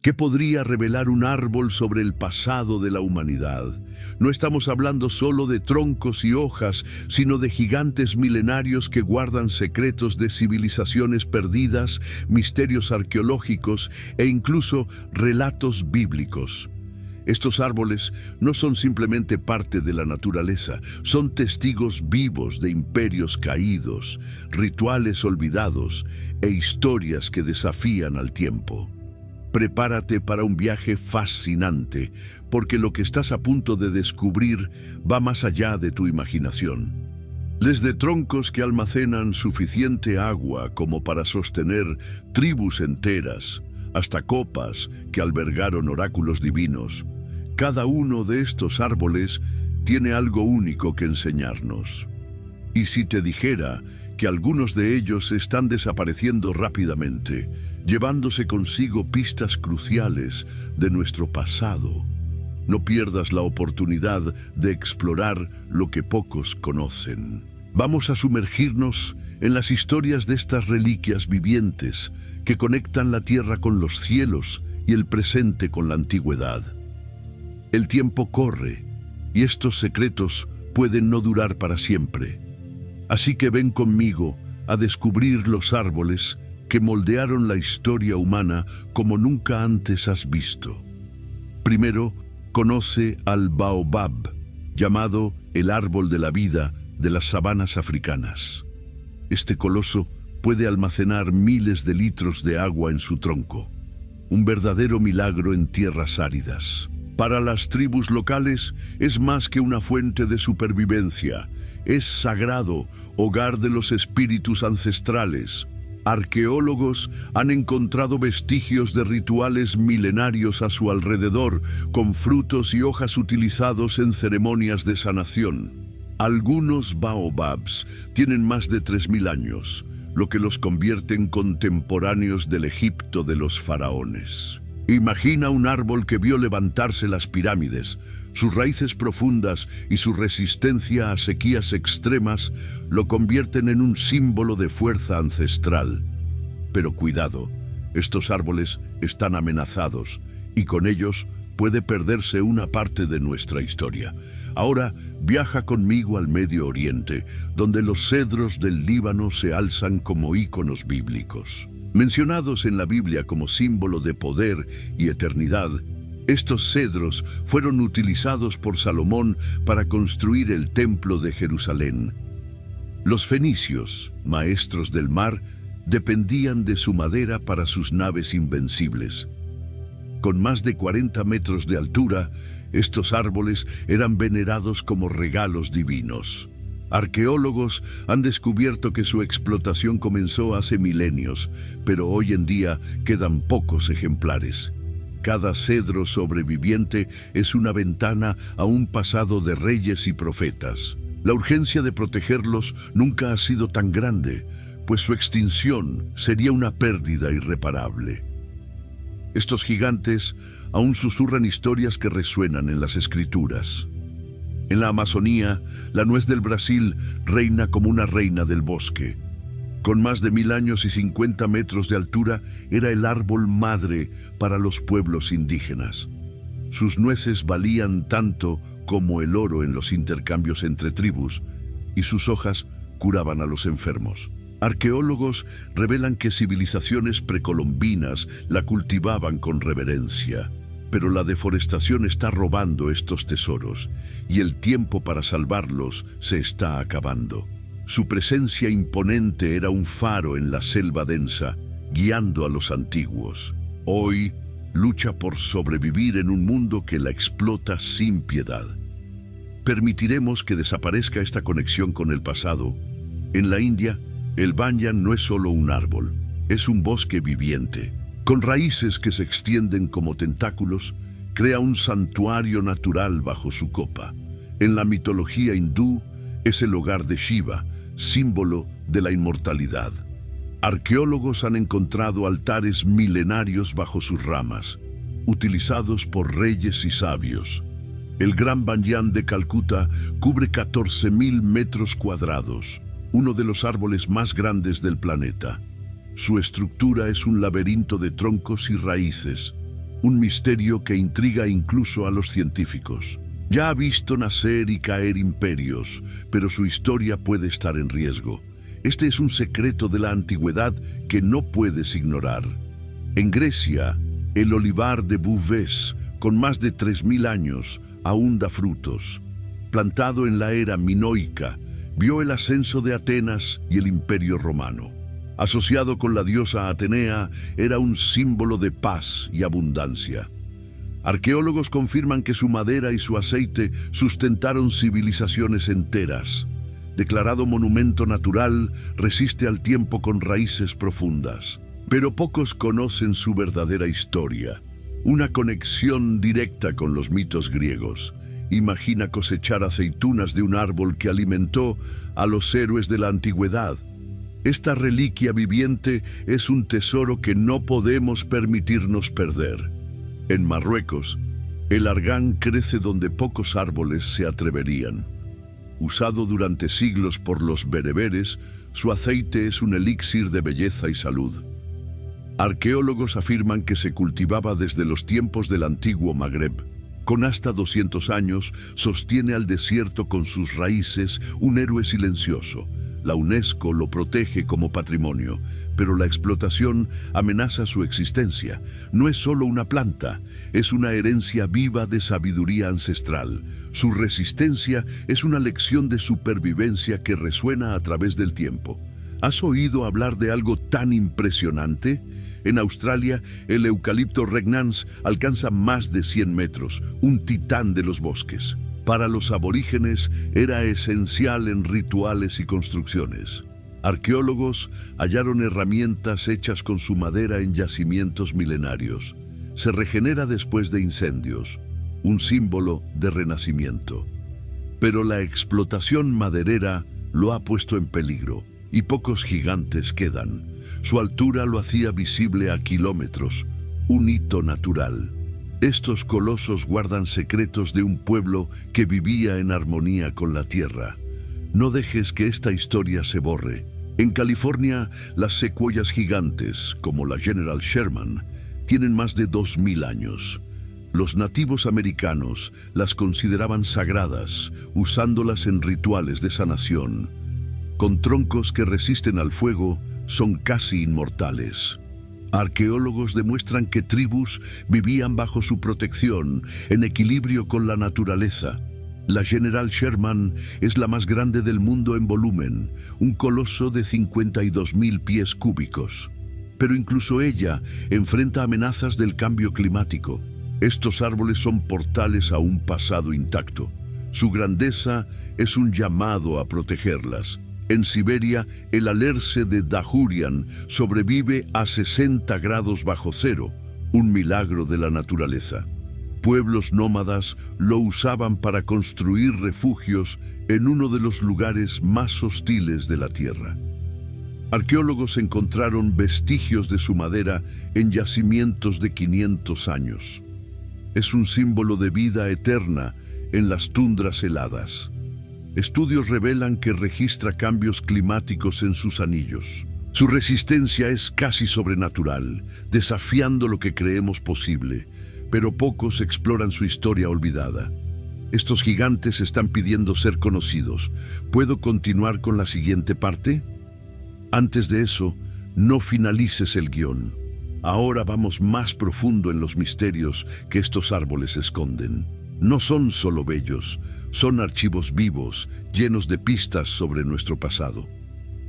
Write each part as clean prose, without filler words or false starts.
¿Qué podría revelar un árbol sobre el pasado de la humanidad? No estamos hablando solo de troncos y hojas, sino de gigantes milenarios que guardan secretos de civilizaciones perdidas, misterios arqueológicos e incluso relatos bíblicos. Estos árboles no son simplemente parte de la naturaleza, son testigos vivos de imperios caídos, rituales olvidados e historias que desafían al tiempo. Prepárate para un viaje fascinante, porque lo que estás a punto de descubrir va más allá de tu imaginación. Desde troncos que almacenan suficiente agua como para sostener tribus enteras, hasta copas que albergaron oráculos divinos, cada uno de estos árboles tiene algo único que enseñarnos. Y si te dijera que algunos de ellos están desapareciendo rápidamente, llevándose consigo pistas cruciales de nuestro pasado, no pierdas la oportunidad de explorar lo que pocos conocen. Vamos a sumergirnos en las historias de estas reliquias vivientes que conectan la tierra con los cielos y el presente con la antigüedad. El tiempo corre y estos secretos pueden no durar para siempre. Así que ven conmigo a descubrir los árboles que moldearon la historia humana como nunca antes has visto. Primero, conoce al baobab, llamado el árbol de la vida de las sabanas africanas. Este coloso puede almacenar miles de litros de agua en su tronco, un verdadero milagro en tierras áridas. Para las tribus locales es más que una fuente de supervivencia, es sagrado, hogar de los espíritus ancestrales. Arqueólogos han encontrado vestigios de rituales milenarios a su alrededor, con frutos y hojas utilizados en ceremonias de sanación. Algunos baobabs tienen más de 3000 años, lo que los convierte en contemporáneos del Egipto de los faraones. Imagina un árbol que vio levantarse las pirámides. Sus raíces profundas y su resistencia a sequías extremas lo convierten en un símbolo de fuerza ancestral. Pero cuidado, estos árboles están amenazados y con ellos puede perderse una parte de nuestra historia. Ahora viaja conmigo al Medio Oriente, donde los cedros del Líbano se alzan como íconos bíblicos. Mencionados en la Biblia como símbolo de poder y eternidad, estos cedros fueron utilizados por Salomón para construir el Templo de Jerusalén. Los fenicios, maestros del mar, dependían de su madera para sus naves invencibles. Con más de 40 metros de altura, estos árboles eran venerados como regalos divinos. Arqueólogos han descubierto que su explotación comenzó hace milenios, pero hoy en día quedan pocos ejemplares. Cada cedro sobreviviente es una ventana a un pasado de reyes y profetas. La urgencia de protegerlos nunca ha sido tan grande, pues su extinción sería una pérdida irreparable. Estos gigantes aún susurran historias que resuenan en las escrituras. En la Amazonía, la nuez del Brasil reina como una reina del bosque. Con más de 1000 años y 50 metros de altura, era el árbol madre para los pueblos indígenas. Sus nueces valían tanto como el oro en los intercambios entre tribus, y sus hojas curaban a los enfermos. Arqueólogos revelan que civilizaciones precolombinas la cultivaban con reverencia. Pero la deforestación está robando estos tesoros y el tiempo para salvarlos se está acabando. Su presencia imponente era un faro en la selva densa, guiando a los antiguos. Hoy lucha por sobrevivir en un mundo que la explota sin piedad. ¿Permitiremos que desaparezca esta conexión con el pasado? En la India, el banyan no es solo un árbol, es un bosque viviente. Con raíces que se extienden como tentáculos, crea un santuario natural bajo su copa. En la mitología hindú, es el hogar de Shiva, símbolo de la inmortalidad. Arqueólogos han encontrado altares milenarios bajo sus ramas, utilizados por reyes y sabios. El Gran Banyan de Calcuta cubre 14.000 metros cuadrados, uno de los árboles más grandes del planeta. Su estructura es un laberinto de troncos y raíces, un misterio que intriga incluso a los científicos. Ya ha visto nacer y caer imperios, pero su historia puede estar en riesgo. Este es un secreto de la antigüedad que no puedes ignorar. En Grecia, el olivar de Beauvais, con más de 3000 años, aún da frutos. Plantado en la era minoica, vio el ascenso de Atenas y el Imperio Romano. Asociado con la diosa Atenea, era un símbolo de paz y abundancia. Arqueólogos confirman que su madera y su aceite sustentaron civilizaciones enteras. Declarado monumento natural, resiste al tiempo con raíces profundas. Pero pocos conocen su verdadera historia. Una conexión directa con los mitos griegos. Imagina cosechar aceitunas de un árbol que alimentó a los héroes de la antigüedad. Esta reliquia viviente es un tesoro que no podemos permitirnos perder. En Marruecos, el argán crece donde pocos árboles se atreverían. Usado durante siglos por los bereberes, su aceite es un elixir de belleza y salud. Arqueólogos afirman que se cultivaba desde los tiempos del antiguo Magreb. Con hasta 200 años, sostiene al desierto con sus raíces un héroe silencioso. La UNESCO lo protege como patrimonio, pero la explotación amenaza su existencia. No es solo una planta, es una herencia viva de sabiduría ancestral. Su resistencia es una lección de supervivencia que resuena a través del tiempo. ¿Has oído hablar de algo tan impresionante? En Australia, el eucalipto regnans alcanza más de 100 metros, un titán de los bosques. Para los aborígenes era esencial en rituales y construcciones. Arqueólogos hallaron herramientas hechas con su madera en yacimientos milenarios. Se regenera después de incendios, un símbolo de renacimiento. Pero la explotación maderera lo ha puesto en peligro y pocos gigantes quedan. Su altura lo hacía visible a kilómetros, un hito natural. Estos colosos guardan secretos de un pueblo que vivía en armonía con la tierra. No dejes que esta historia se borre. En California, las secuoyas gigantes, como la General Sherman, tienen más de 2000 años. Los nativos americanos las consideraban sagradas, usándolas en rituales de sanación. Con troncos que resisten al fuego, son casi inmortales. Arqueólogos demuestran que tribus vivían bajo su protección, en equilibrio con la naturaleza. La General Sherman es la más grande del mundo en volumen, un coloso de 52.000 pies cúbicos. Pero incluso ella enfrenta amenazas del cambio climático. Estos árboles son portales a un pasado intacto. Su grandeza es un llamado a protegerlas. En Siberia, el alerce de Dahurian sobrevive a 60 grados bajo cero, un milagro de la naturaleza. Pueblos nómadas lo usaban para construir refugios en uno de los lugares más hostiles de la Tierra. Arqueólogos encontraron vestigios de su madera en yacimientos de 500 años. Es un símbolo de vida eterna en las tundras heladas. Estudios revelan que registra cambios climáticos en sus anillos. Su resistencia es casi sobrenatural, desafiando lo que creemos posible, pero pocos exploran su historia olvidada. Estos gigantes están pidiendo ser conocidos. ¿Puedo continuar con la siguiente parte? Antes de eso, no finalices el guión. Ahora vamos más profundo en los misterios que estos árboles esconden. No son solo bellos, son archivos vivos, llenos de pistas sobre nuestro pasado.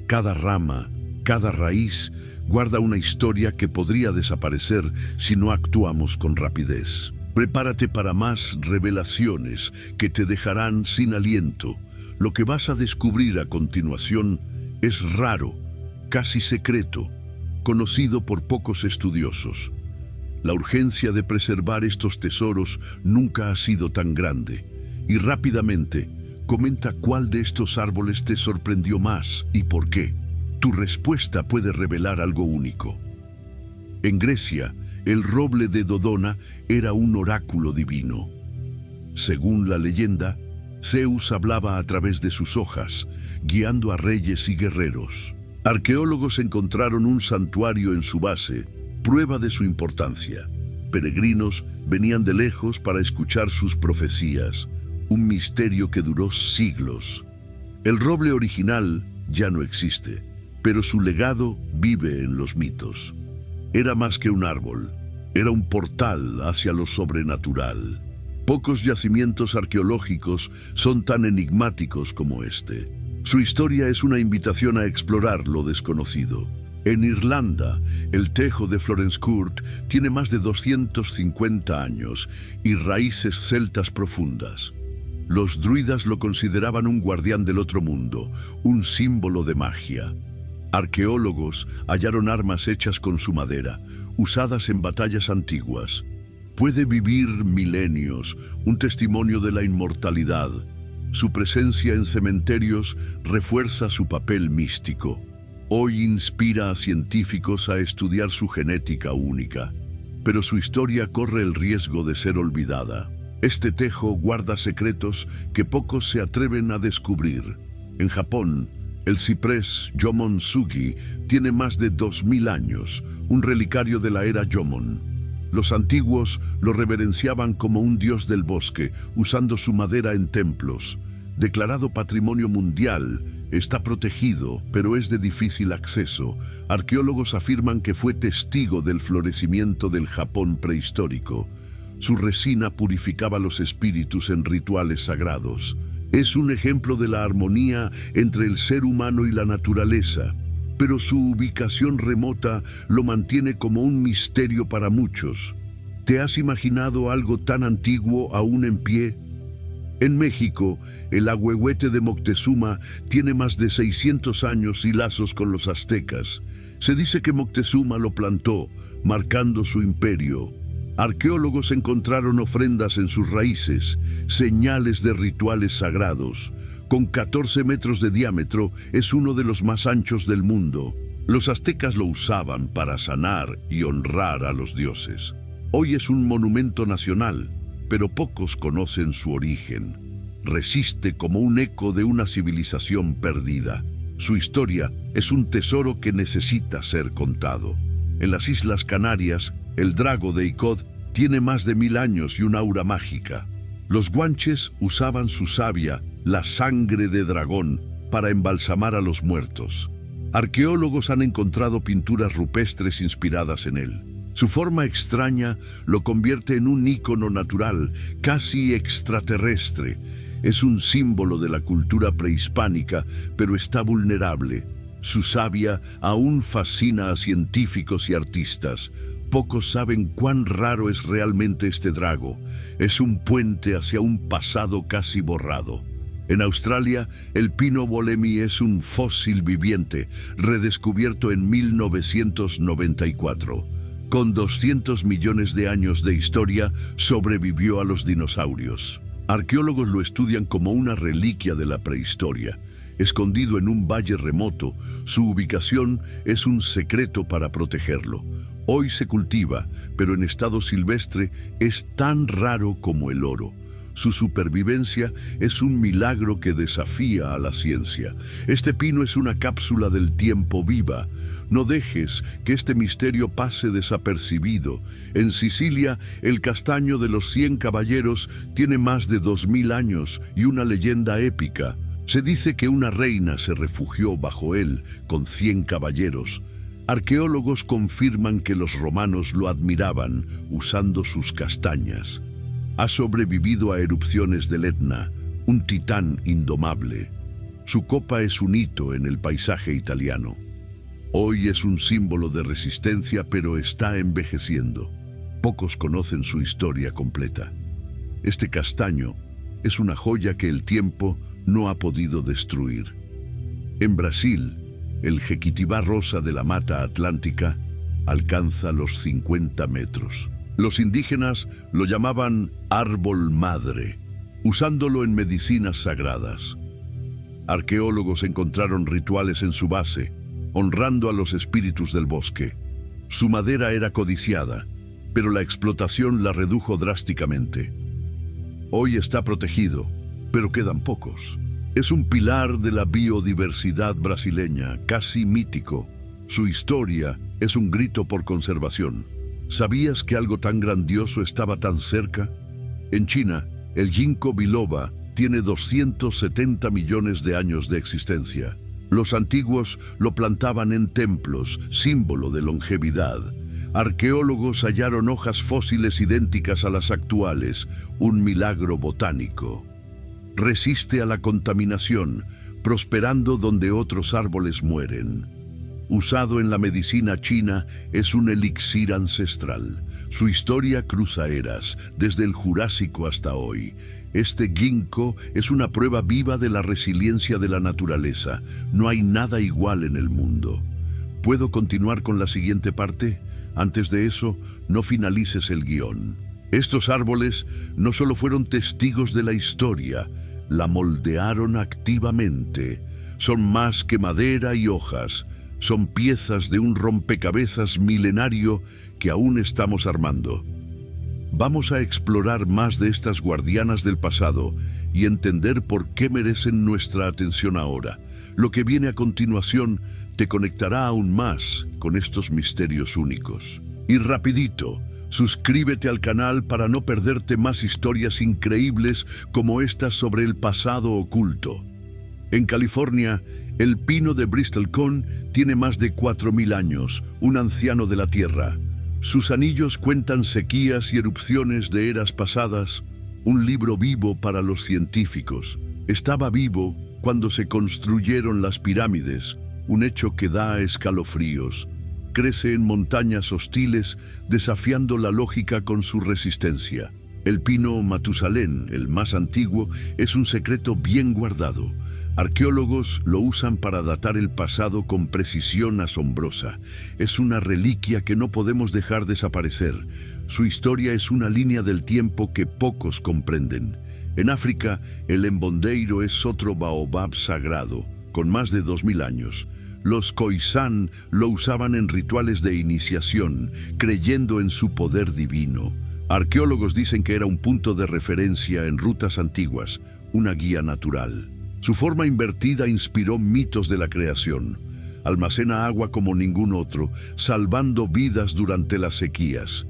Cada rama, cada raíz, guarda una historia que podría desaparecer si no actuamos con rapidez. Prepárate para más revelaciones que te dejarán sin aliento. Lo que vas a descubrir a continuación es raro, casi secreto, conocido por pocos estudiosos. La urgencia de preservar estos tesoros nunca ha sido tan grande. Y rápidamente, comenta cuál de estos árboles te sorprendió más y por qué. Tu respuesta puede revelar algo único. En Grecia, el roble de Dodona era un oráculo divino. Según la leyenda, Zeus hablaba a través de sus hojas, guiando a reyes y guerreros. Arqueólogos encontraron un santuario en su base, prueba de su importancia. peregrinos venían de lejos para escuchar sus profecías, un misterio que duró siglos. El roble original ya no existe, pero su legado vive en los mitos. Era más que un árbol, era un portal hacia lo sobrenatural. Pocos yacimientos arqueológicos son tan enigmáticos como este. Su historia es una invitación a explorar lo desconocido. En Irlanda, el tejo de Florence Court tiene más de 250 años y raíces celtas profundas. Los druidas lo consideraban un guardián del otro mundo, un símbolo de magia. Arqueólogos hallaron armas hechas con su madera, usadas en batallas antiguas. Puede vivir milenios, un testimonio de la inmortalidad. Su presencia en cementerios refuerza su papel místico. Hoy inspira a científicos a estudiar su genética única, pero su historia corre el riesgo de ser olvidada. Este tejo guarda secretos que pocos se atreven a descubrir. En Japón, el ciprés Jomon Sugi tiene más de 2000 años, un relicario de la era Jomon. Los antiguos lo reverenciaban como un dios del bosque, usando su madera en templos. Declarado Patrimonio Mundial, está protegido, pero es de difícil acceso. Arqueólogos afirman que fue testigo del florecimiento del Japón prehistórico. Su resina purificaba los espíritus en rituales sagrados. Es un ejemplo de la armonía entre el ser humano y la naturaleza, pero su ubicación remota lo mantiene como un misterio para muchos. ¿Te has imaginado algo tan antiguo aún en pie? En México, el ahuehuete de Moctezuma tiene más de 600 años y lazos con los aztecas. Se dice que Moctezuma lo plantó, marcando su imperio. Arqueólogos encontraron ofrendas en sus raíces, señales de rituales sagrados. Con 14 metros de diámetro, es uno de los más anchos del mundo. Los aztecas lo usaban para sanar y honrar a los dioses. Hoy es un monumento nacional, pero pocos conocen su origen. Resiste como un eco de una civilización perdida. Su historia es un tesoro que necesita ser contado. En las Islas Canarias, el drago de Icod tiene más de 1000 años y un aura mágica. Los guanches usaban su savia, la sangre de dragón, para embalsamar a los muertos. Arqueólogos han encontrado pinturas rupestres inspiradas en él. Su forma extraña lo convierte en un ícono natural, casi extraterrestre. Es un símbolo de la cultura prehispánica, pero está vulnerable. Su savia aún fascina a científicos y artistas. Pocos saben cuán raro es realmente este drago. Es un puente hacia un pasado casi borrado. En Australia, el pino bolemi es un fósil viviente, redescubierto en 1994. Con 200 millones de años de historia, sobrevivió a los dinosaurios. Arqueólogos lo estudian como una reliquia de la prehistoria. Escondido en un valle remoto, su ubicación es un secreto para protegerlo. Hoy se cultiva, pero en estado silvestre es tan raro como el oro. Su supervivencia es un milagro que desafía a la ciencia. Este pino es una cápsula del tiempo viva. No dejes que este misterio pase desapercibido. En Sicilia, el castaño de los 100 caballeros tiene más de 2000 años y una leyenda épica. Se dice que una reina se refugió bajo él con 100 caballeros. Arqueólogos confirman que los romanos lo admiraban usando sus castañas. Ha sobrevivido a erupciones del Etna, un titán indomable. Su copa es un hito en el paisaje italiano. Hoy es un símbolo de resistencia, pero está envejeciendo. Pocos conocen su historia completa. Este castaño es una joya que el tiempo no ha podido destruir. En Brasil, el jequitibá rosa de la Mata Atlántica alcanza los 50 metros. Los indígenas lo llamaban árbol madre, usándolo en medicinas sagradas. Arqueólogos encontraron rituales en su base, honrando a los espíritus del bosque. Su madera era codiciada, pero la explotación la redujo drásticamente. Hoy está protegido, pero quedan pocos. Es un pilar de la biodiversidad brasileña, casi mítico. Su historia es un grito por conservación. ¿Sabías que algo tan grandioso estaba tan cerca? En China, el ginkgo biloba tiene 270 millones de años de existencia. Los antiguos lo plantaban en templos, símbolo de longevidad. Arqueólogos hallaron hojas fósiles idénticas a las actuales, un milagro botánico. Resiste a la contaminación, prosperando donde otros árboles mueren. Usado en la medicina china, es un elixir ancestral. Su historia cruza eras, desde el Jurásico hasta hoy. Este ginkgo es una prueba viva de la resiliencia de la naturaleza. No hay nada igual en el mundo. ¿Puedo continuar con la siguiente parte? Antes de eso, no finalices el guión. Estos árboles no solo fueron testigos de la historia, la moldearon activamente. Son más que madera y hojas. Son piezas de un rompecabezas milenario que aún estamos armando. Vamos a explorar más de estas guardianas del pasado y entender por qué merecen nuestra atención ahora. Lo que viene a continuación te conectará aún más con estos misterios únicos. Y rapidito, suscríbete al canal para no perderte más historias increíbles como estas sobre el pasado oculto. En California, el pino de Bristol Cone tiene más de 4.000 años, un anciano de la Tierra. Sus anillos cuentan sequías y erupciones de eras pasadas, un libro vivo para los científicos. Estaba vivo cuando se construyeron las pirámides, un hecho que da escalofríos. Crece en montañas hostiles, desafiando la lógica con su resistencia. El pino Matusalén, el más antiguo, es un secreto bien guardado. Arqueólogos lo usan para datar el pasado con precisión asombrosa. Es una reliquia que no podemos dejar desaparecer. Su historia es una línea del tiempo que pocos comprenden. En África, el embondeiro es otro baobab sagrado, con más de 2.000 años. Los Khoisan lo usaban en rituales de iniciación, creyendo en su poder divino. Arqueólogos dicen que era un punto de referencia en rutas antiguas, una guía natural. Su forma invertida inspiró mitos de la creación. Almacena agua como ningún otro, salvando vidas durante las sequías.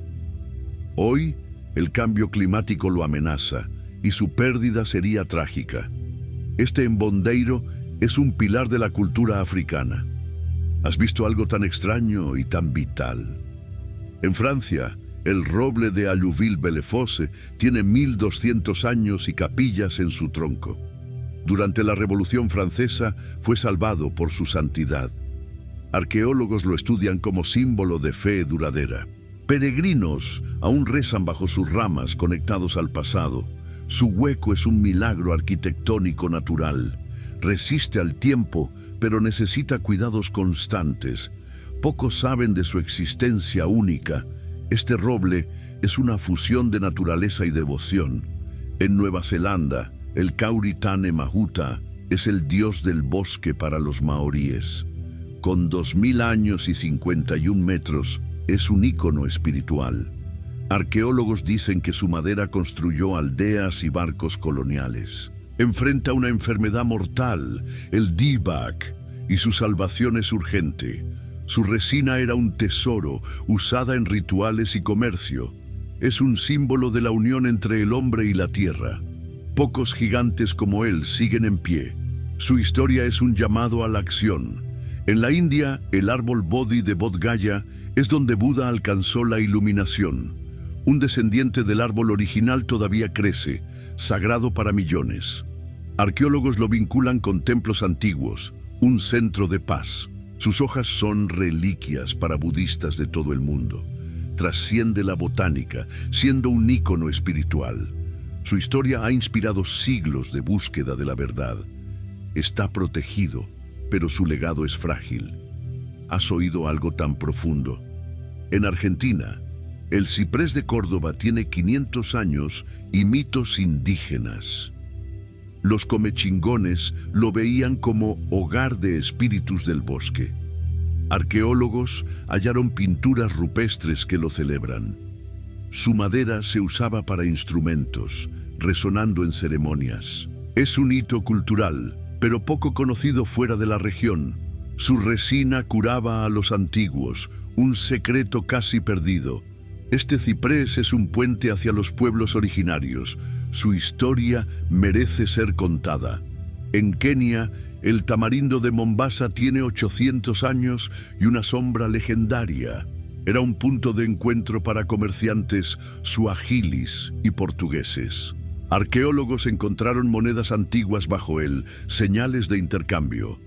Hoy, el cambio climático lo amenaza y su pérdida sería trágica. Este embondeiro es un pilar de la cultura africana. ¿Has visto algo tan extraño y tan vital? En Francia, el roble de Allouville-Bellefosse tiene 1.200 años y capillas en su tronco. Durante la Revolución Francesa fue salvado por su santidad. Arqueólogos lo estudian como símbolo de fe duradera. Peregrinos aún rezan bajo sus ramas conectados al pasado. Su hueco es un milagro arquitectónico natural. Resiste al tiempo, pero necesita cuidados constantes. Pocos saben de su existencia única. Este roble es una fusión de naturaleza y devoción. En Nueva Zelanda, el Kauri Tane Mahuta es el dios del bosque para los maoríes. Con 2.000 años y 51 metros, es un ícono espiritual. Arqueólogos dicen que su madera construyó aldeas y barcos coloniales. Enfrenta una enfermedad mortal, el DBAC, y su salvación es urgente. Su resina era un tesoro, usada en rituales y comercio. Es un símbolo de la unión entre el hombre y la tierra. Pocos gigantes como él siguen en pie. Su historia es un llamado a la acción. En la India, el árbol Bodhi de Bodh Gaya es donde Buda alcanzó la iluminación. Un descendiente del árbol original todavía crece, sagrado para millones. Arqueólogos lo vinculan con templos antiguos, un centro de paz. Sus hojas son reliquias para budistas de todo el mundo. Trasciende la botánica, siendo un ícono espiritual. Su historia ha inspirado siglos de búsqueda de la verdad. Está protegido, pero su legado es frágil. ¿Has oído algo tan profundo? En Argentina, el ciprés de Córdoba tiene 500 años y mitos indígenas. Los comechingones lo veían como hogar de espíritus del bosque. Arqueólogos hallaron pinturas rupestres que lo celebran. Su madera se usaba para instrumentos, resonando en ceremonias. Es un hito cultural, pero poco conocido fuera de la región. Su resina curaba a los antiguos, un secreto casi perdido. Este ciprés es un puente hacia los pueblos originarios. Su historia merece ser contada. En Kenia, el tamarindo de Mombasa tiene 800 años y una sombra legendaria. Era un punto de encuentro para comerciantes suahilis y portugueses. Arqueólogos encontraron monedas antiguas bajo él, señales de intercambio.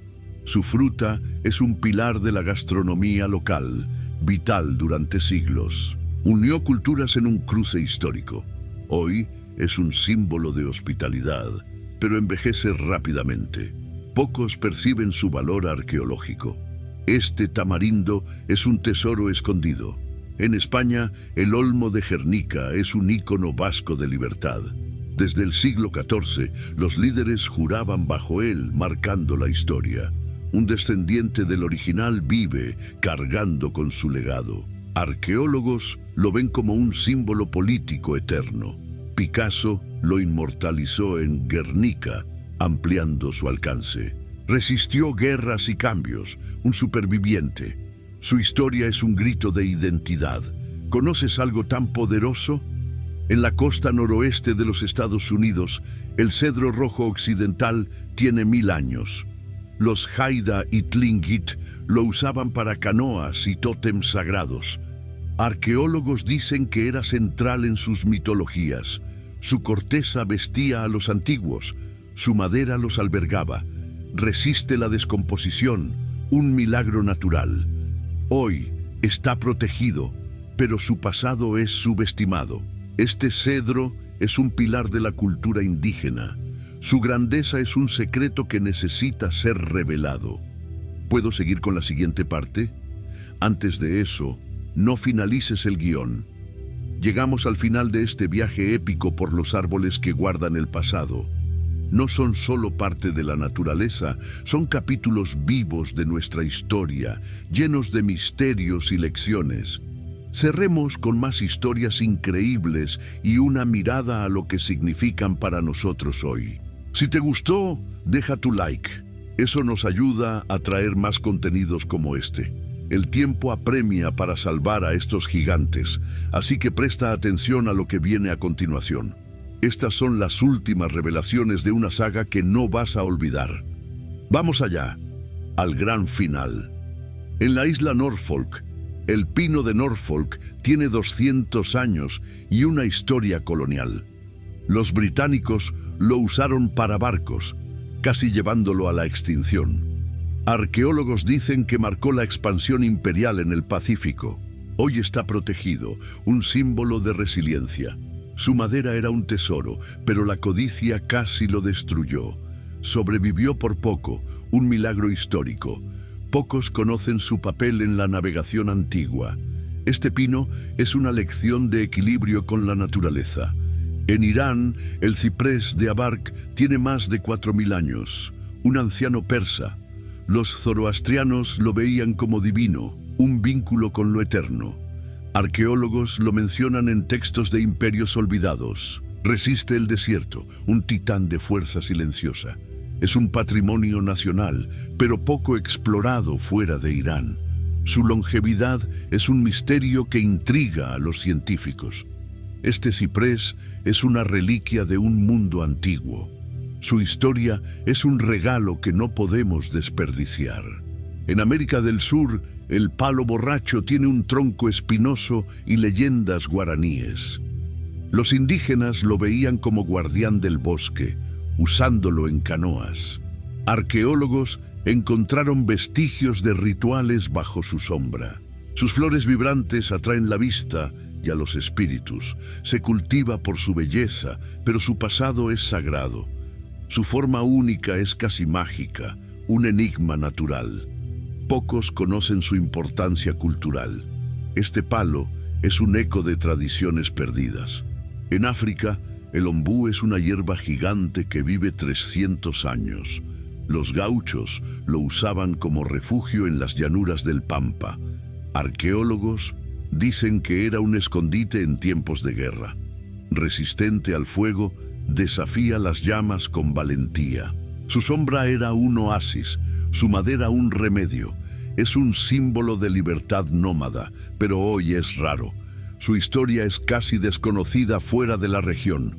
Su fruta es un pilar de la gastronomía local, vital durante siglos. Unió culturas en un cruce histórico. Hoy es un símbolo de hospitalidad, pero envejece rápidamente. Pocos perciben su valor arqueológico. Este tamarindo es un tesoro escondido. En España, el olmo de Gernika es un ícono vasco de libertad. Desde el siglo XIV, los líderes juraban bajo él, marcando la historia. Un descendiente del original vive cargando con su legado. Arqueólogos lo ven como un símbolo político eterno. Picasso lo inmortalizó en Guernica, ampliando su alcance. Resistió guerras y cambios, un superviviente. Su historia es un grito de identidad. ¿Conoces algo tan poderoso? En la costa noroeste de los Estados Unidos, el cedro rojo occidental tiene 1000 años. Los Haida y Tlingit lo usaban para canoas y tótems sagrados. Arqueólogos dicen que era central en sus mitologías. Su corteza vestía a los antiguos, su madera los albergaba. Resiste la descomposición, un milagro natural. Hoy está protegido, pero su pasado es subestimado. Este cedro es un pilar de la cultura indígena. Su grandeza es un secreto que necesita ser revelado. ¿Puedo seguir con la siguiente parte? Antes de eso, no finalices el guión. Llegamos al final de este viaje épico por los árboles que guardan el pasado. No son solo parte de la naturaleza, son capítulos vivos de nuestra historia, llenos de misterios y lecciones. Cerremos con más historias increíbles y una mirada a lo que significan para nosotros hoy. Si te gustó, deja tu like. Eso nos ayuda a traer más contenidos como este. El tiempo apremia para salvar a estos gigantes, así que presta atención a lo que viene a continuación. Estas son las últimas revelaciones de una saga que no vas a olvidar. Vamos allá, al gran final. En la isla Norfolk, el pino de Norfolk tiene 200 años y una historia colonial. Los británicos lo usaron para barcos, casi llevándolo a la extinción. Arqueólogos dicen que marcó la expansión imperial en el Pacífico. Hoy está protegido, un símbolo de resiliencia. Su madera era un tesoro, pero la codicia casi lo destruyó. Sobrevivió por poco, un milagro histórico. Pocos conocen su papel en la navegación antigua. Este pino es una lección de equilibrio con la naturaleza. En Irán, el ciprés de Abarq tiene más de 4000 años, un anciano persa. Los zoroastrianos lo veían como divino, un vínculo con lo eterno. Arqueólogos lo mencionan en textos de imperios olvidados. Resiste el desierto, un titán de fuerza silenciosa. Es un patrimonio nacional, pero poco explorado fuera de Irán. Su longevidad es un misterio que intriga a los científicos. Este ciprés es una reliquia de un mundo antiguo. Su historia es un regalo que no podemos desperdiciar. En América del Sur, el palo borracho tiene un tronco espinoso y leyendas guaraníes. Los indígenas lo veían como guardián del bosque, usándolo en canoas. Arqueólogos encontraron vestigios de rituales bajo su sombra. Sus flores vibrantes atraen la vista y a los espíritus. Se cultiva por su belleza, pero su pasado es sagrado. Su forma única es casi mágica, un enigma natural. Pocos conocen su importancia cultural. Este palo es un eco de tradiciones perdidas. En África, el ombú es una hierba gigante que vive 300 años. Los gauchos lo usaban como refugio en las llanuras del Pampa. Arqueólogos dicen que era un escondite en tiempos de guerra. Resistente al fuego, desafía las llamas con valentía. Su sombra era un oasis, su madera un remedio. Es un símbolo de libertad nómada, pero hoy es raro. Su historia es casi desconocida fuera de la región.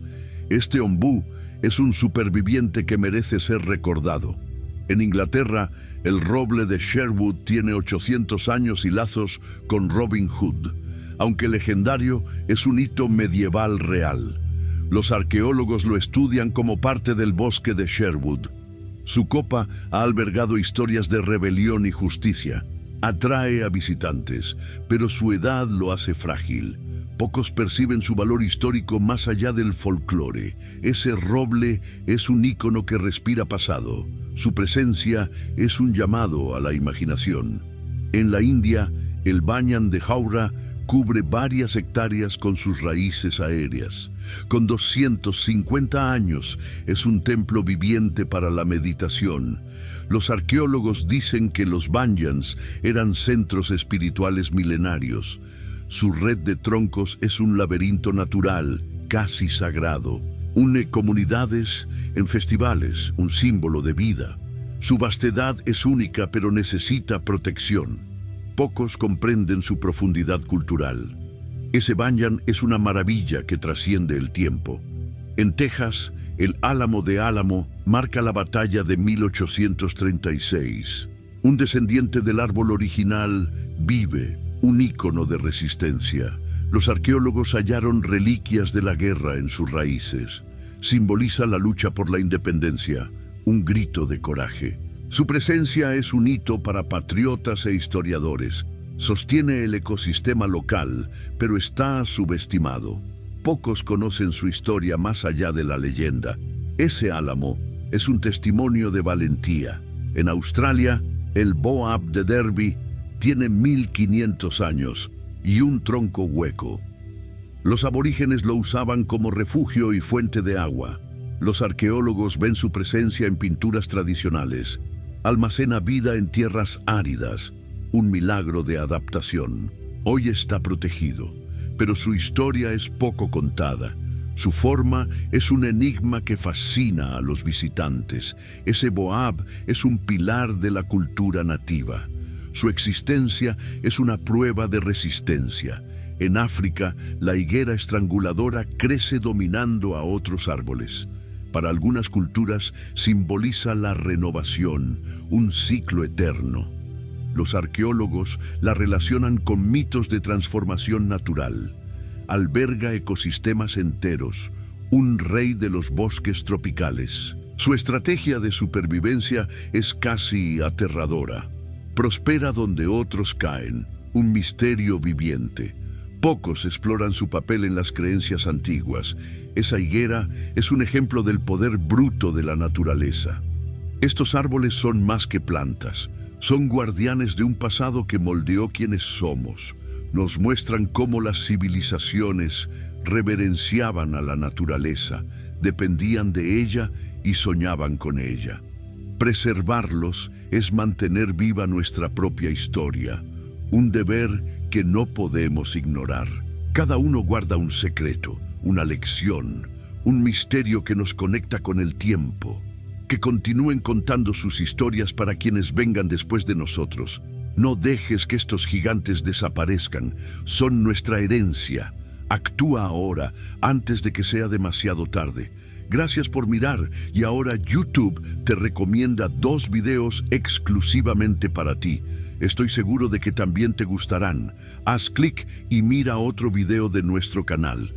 Este ombú es un superviviente que merece ser recordado. En Inglaterra, el roble de Sherwood tiene 800 años y lazos con Robin Hood. Aunque legendario, es un hito medieval real. Los arqueólogos lo estudian como parte del bosque de Sherwood. Su copa ha albergado historias de rebelión y justicia. Atrae a visitantes, pero su edad lo hace frágil. Pocos perciben su valor histórico más allá del folclore. Ese roble es un ícono que respira pasado. Su presencia es un llamado a la imaginación. En la India, el Banyan de Howrah cubre varias hectáreas con sus raíces aéreas. Con 250 años, es un templo viviente para la meditación. Los arqueólogos dicen que los Banyans eran centros espirituales milenarios. Su red de troncos es un laberinto natural, casi sagrado. Une comunidades en festivales, un símbolo de vida. Su vastedad es única, pero necesita protección. Pocos comprenden su profundidad cultural. Ese Banyan es una maravilla que trasciende el tiempo. En Texas, el Álamo de Álamo marca la batalla de 1836. Un descendiente del árbol original vive, un ícono de resistencia. Los arqueólogos hallaron reliquias de la guerra en sus raíces. Simboliza la lucha por la independencia, un grito de coraje. Su presencia es un hito para patriotas e historiadores. Sostiene el ecosistema local, pero está subestimado. Pocos conocen su historia más allá de la leyenda. Ese álamo es un testimonio de valentía. En Australia, el Boab de Derby tiene 1500 años y un tronco hueco. Los aborígenes lo usaban como refugio y fuente de agua. Los arqueólogos ven su presencia en pinturas tradicionales. Almacena vida en tierras áridas, un milagro de adaptación. Hoy está protegido, pero su historia es poco contada. Su forma es un enigma que fascina a los visitantes. Ese Boab es un pilar de la cultura nativa. Su existencia es una prueba de resistencia. En África, la higuera estranguladora crece dominando a otros árboles. Para algunas culturas simboliza la renovación, un ciclo eterno. Los arqueólogos la relacionan con mitos de transformación natural. Alberga ecosistemas enteros, un rey de los bosques tropicales. Su estrategia de supervivencia es casi aterradora. Prospera donde otros caen, un misterio viviente. Pocos exploran su papel en las creencias antiguas. Esa higuera es un ejemplo del poder bruto de la naturaleza. Estos árboles son más que plantas. Son guardianes de un pasado que moldeó quienes somos. Nos muestran cómo las civilizaciones reverenciaban a la naturaleza, dependían de ella y soñaban con ella. Preservarlos es mantener viva nuestra propia historia, un deber que no podemos ignorar. Cada uno guarda un secreto, una lección, un misterio que nos conecta con el tiempo. Que continúen contando sus historias para quienes vengan después de nosotros. No dejes que estos gigantes desaparezcan, son nuestra herencia. Actúa ahora, antes de que sea demasiado tarde. Gracias por mirar y ahora YouTube te recomienda 2 videos exclusivamente para ti. Estoy seguro de que también te gustarán. Haz clic y mira otro video de nuestro canal.